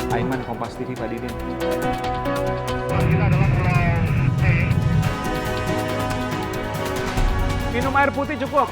Aiman, Kompas TV, Pak Didin. Kita adalah Pulau C. Minum air putih cukup.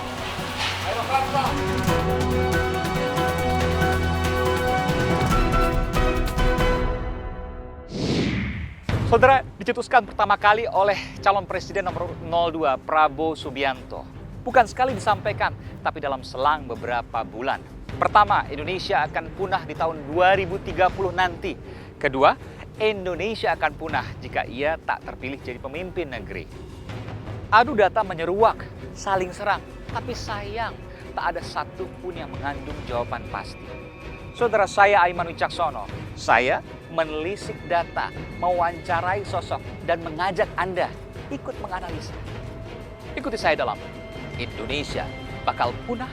Saudara, dicetuskan pertama kali oleh calon presiden nomor 02 Prabowo Subianto. Bukan sekali disampaikan, tapi dalam selang beberapa bulan. Pertama, Indonesia akan punah di tahun 2030 nanti. Kedua, Indonesia akan punah jika ia tak terpilih jadi pemimpin negeri. Adu data menyeruak, saling serang, tapi sayang tak ada satupun yang mengandung jawaban pasti. Saudara, saya Aiman Wicaksono, saya menelisik data, mewawancarai sosok, dan mengajak Anda ikut menganalisa. Ikuti saya dalam Indonesia Bakal Punah.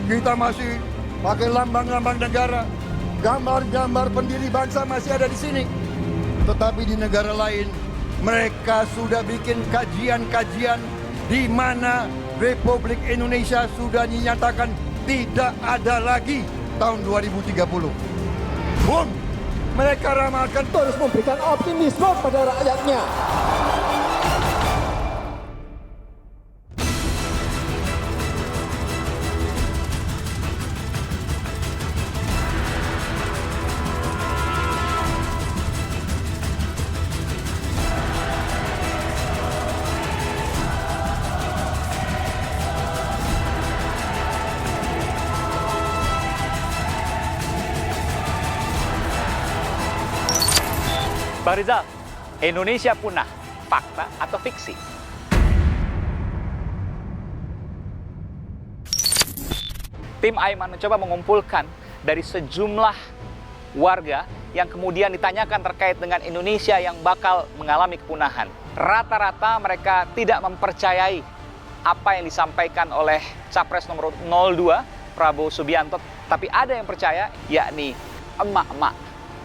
Kita masih pakai lambang-lambang negara, gambar-gambar pendiri bangsa masih ada di sini. Tetapi di negara lain, mereka sudah bikin kajian-kajian di mana Republik Indonesia sudah dinyatakan tidak ada lagi tahun 2030. Bung, mereka ramalkan harus memberikan optimisme pada rakyatnya. Bang Rizal, Indonesia punah, fakta atau fiksi? Tim Aiman mencoba mengumpulkan dari sejumlah warga yang kemudian ditanyakan terkait dengan Indonesia yang bakal mengalami kepunahan. Rata-rata mereka tidak mempercayai apa yang disampaikan oleh Capres nomor 02 Prabowo Subianto, tapi ada yang percaya, yakni emak-emak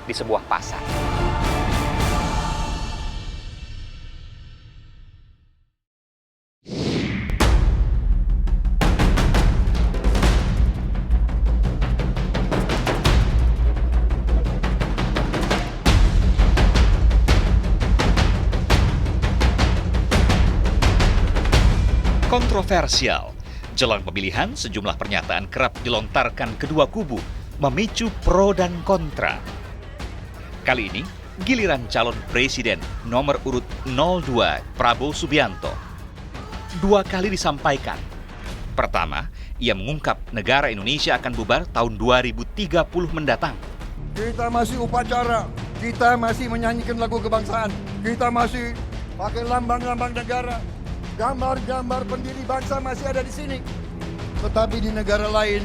di sebuah pasar. Kontroversial. Jelang pemilihan, sejumlah pernyataan kerap dilontarkan kedua kubu, memicu pro dan kontra. Kali ini, giliran calon presiden nomor urut 02 Prabowo Subianto. Dua kali disampaikan. Pertama, ia mengungkap negara Indonesia akan bubar tahun 2030 mendatang. Kita masih upacara, kita masih menyanyikan lagu kebangsaan, kita masih pakai lambang-lambang negara, gambar-gambar pendiri bangsa masih ada di sini. Tetapi di negara lain,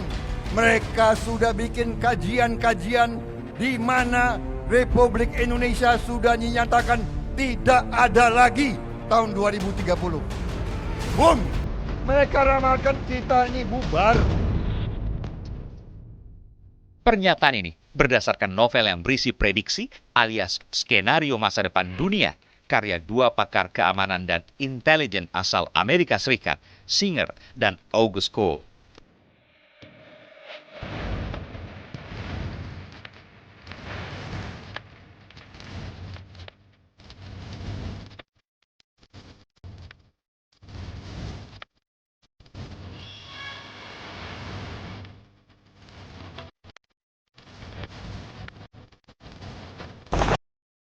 mereka sudah bikin kajian-kajian di mana Republik Indonesia sudah dinyatakan tidak ada lagi tahun 2030. Bung, mereka ramalkan kita ini bubar. Pernyataan ini berdasarkan novel yang berisi prediksi alias skenario masa depan dunia, karya dua pakar keamanan dan intelijen asal Amerika Serikat, Singer dan August Cole.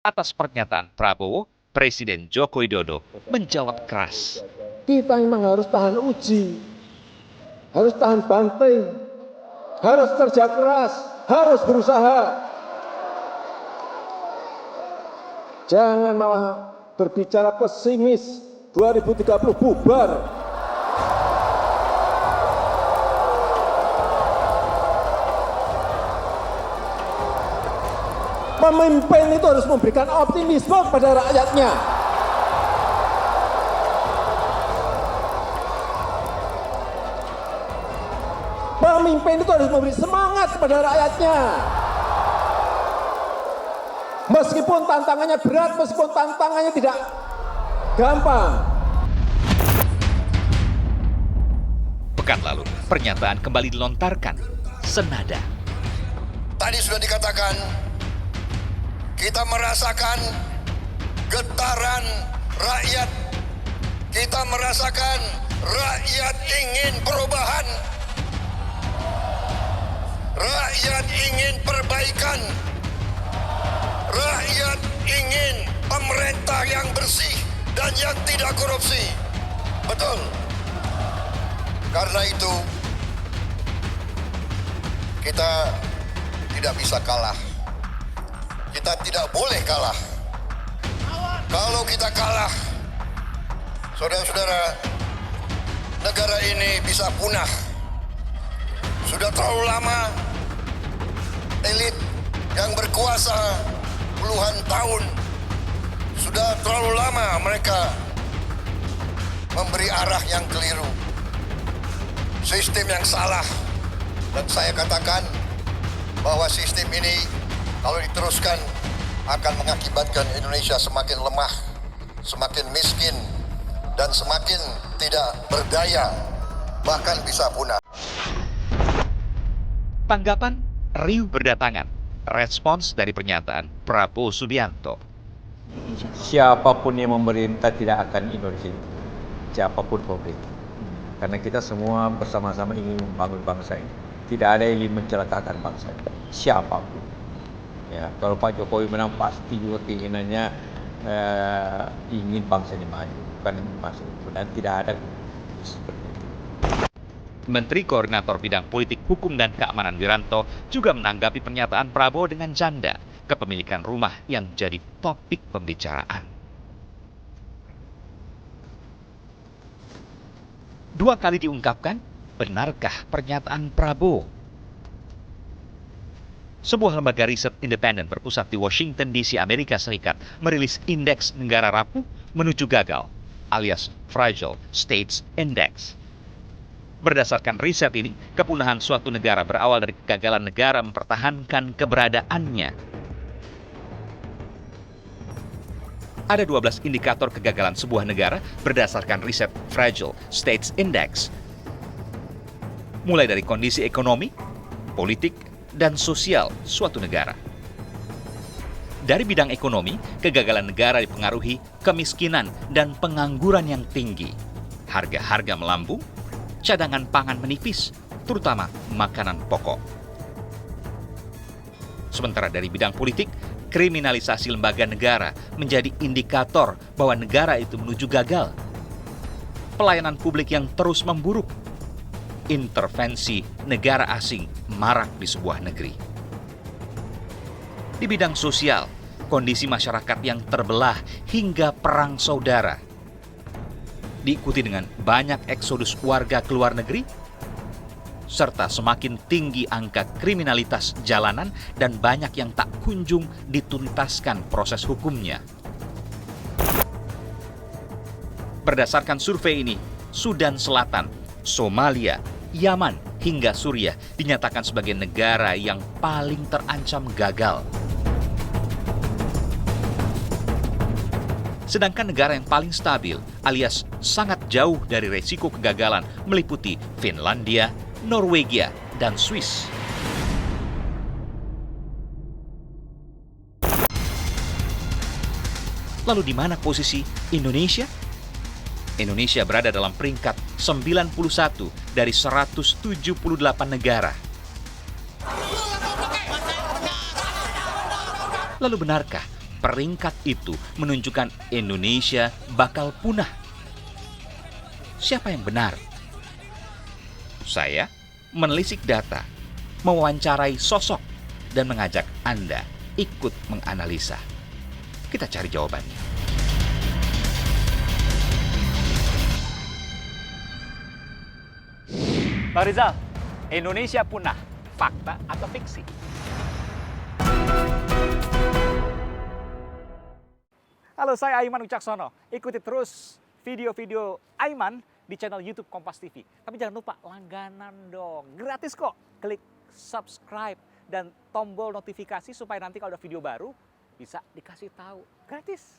Atas pernyataan Prabowo, Presiden Joko Widodo menjawab keras. Kita memang harus tahan uji, harus tahan banting, harus kerja keras, harus berusaha. Jangan malah berbicara pesimis, 2030 bubar. Pemimpin itu harus memberikan optimisme kepada rakyatnya. Pemimpin itu harus memberi semangat kepada rakyatnya. Meskipun tantangannya berat, meskipun tantangannya tidak gampang. Pekan lalu, pernyataan kembali dilontarkan, senada. Tadi sudah dikatakan, kita merasakan getaran rakyat. Kita merasakan rakyat ingin perubahan. Rakyat ingin perbaikan. Rakyat ingin pemerintah yang bersih dan yang tidak korupsi. Betul. Karena itu, kita tidak bisa kalah. Kita tidak boleh kalah. Kalau kita kalah, saudara-saudara, negara ini bisa punah. Sudah terlalu lama elit yang berkuasa puluhan tahun. Sudah terlalu lama mereka memberi arah yang keliru. Sistem yang salah. Dan saya katakan bahwa sistem ini kalau diteruskan akan mengakibatkan Indonesia semakin lemah, semakin miskin, dan semakin tidak berdaya, bahkan bisa punah. Tanggapan riuh berdatangan, respons dari pernyataan Prabowo Subianto. Siapapun yang memerintah tidak akan Indonesia, siapapun pemerintah. Karena kita semua bersama-sama ingin membangun bangsa ini. Tidak ada yang ingin mencelakakan bangsa ini, siapapun. Ya, kalau Pak Jokowi menang pasti juga keinginannya ingin bangsa ini maju, bukan masuk. Dan tidak ada seperti itu. Menteri Koordinator Bidang Politik, Hukum, dan Keamanan Wiranto juga menanggapi pernyataan Prabowo dengan canda kepemilikan rumah yang jadi topik pembicaraan. Dua kali diungkapkan, benarkah pernyataan Prabowo? Sebuah lembaga riset independen berpusat di Washington DC, Amerika Serikat, merilis indeks negara rapuh menuju gagal, alias Fragile States Index. Berdasarkan riset ini, kepunahan suatu negara berawal dari kegagalan negara mempertahankan keberadaannya. Ada 12 indikator kegagalan sebuah negara berdasarkan riset Fragile States Index. Mulai dari kondisi ekonomi, politik, dan sosial suatu negara. Dari bidang ekonomi, kegagalan negara dipengaruhi kemiskinan dan pengangguran yang tinggi, harga-harga melambung, cadangan pangan menipis, terutama makanan pokok. Sementara dari bidang politik, kriminalisasi lembaga negara menjadi indikator bahwa negara itu menuju gagal. Pelayanan publik yang terus memburuk, intervensi negara asing marak di sebuah negeri. Di bidang sosial, kondisi masyarakat yang terbelah hingga perang saudara. Diikuti dengan banyak eksodus warga ke luar negeri, serta semakin tinggi angka kriminalitas jalanan dan banyak yang tak kunjung dituntaskan proses hukumnya. Berdasarkan survei ini, Sudan Selatan, Somalia, Yaman, hingga Suriah dinyatakan sebagai negara yang paling terancam gagal. Sedangkan negara yang paling stabil alias sangat jauh dari resiko kegagalan meliputi Finlandia, Norwegia, dan Swiss. Lalu di mana posisi Indonesia? Indonesia berada dalam peringkat 91 dari 178 negara. Lalu benarkah peringkat itu menunjukkan Indonesia bakal punah? Siapa yang benar? Saya menelisik data, mewawancarai sosok, dan mengajak Anda ikut menganalisa. Kita cari jawabannya. Bang Rizal, Indonesia punah, fakta atau fiksi? Halo, saya Aiman Wicaksono. Ikuti terus video-video Aiman di channel YouTube Kompas TV. Tapi jangan lupa langganan dong, gratis kok. Klik subscribe dan tombol notifikasi supaya nanti kalau ada video baru bisa dikasih tahu. Gratis.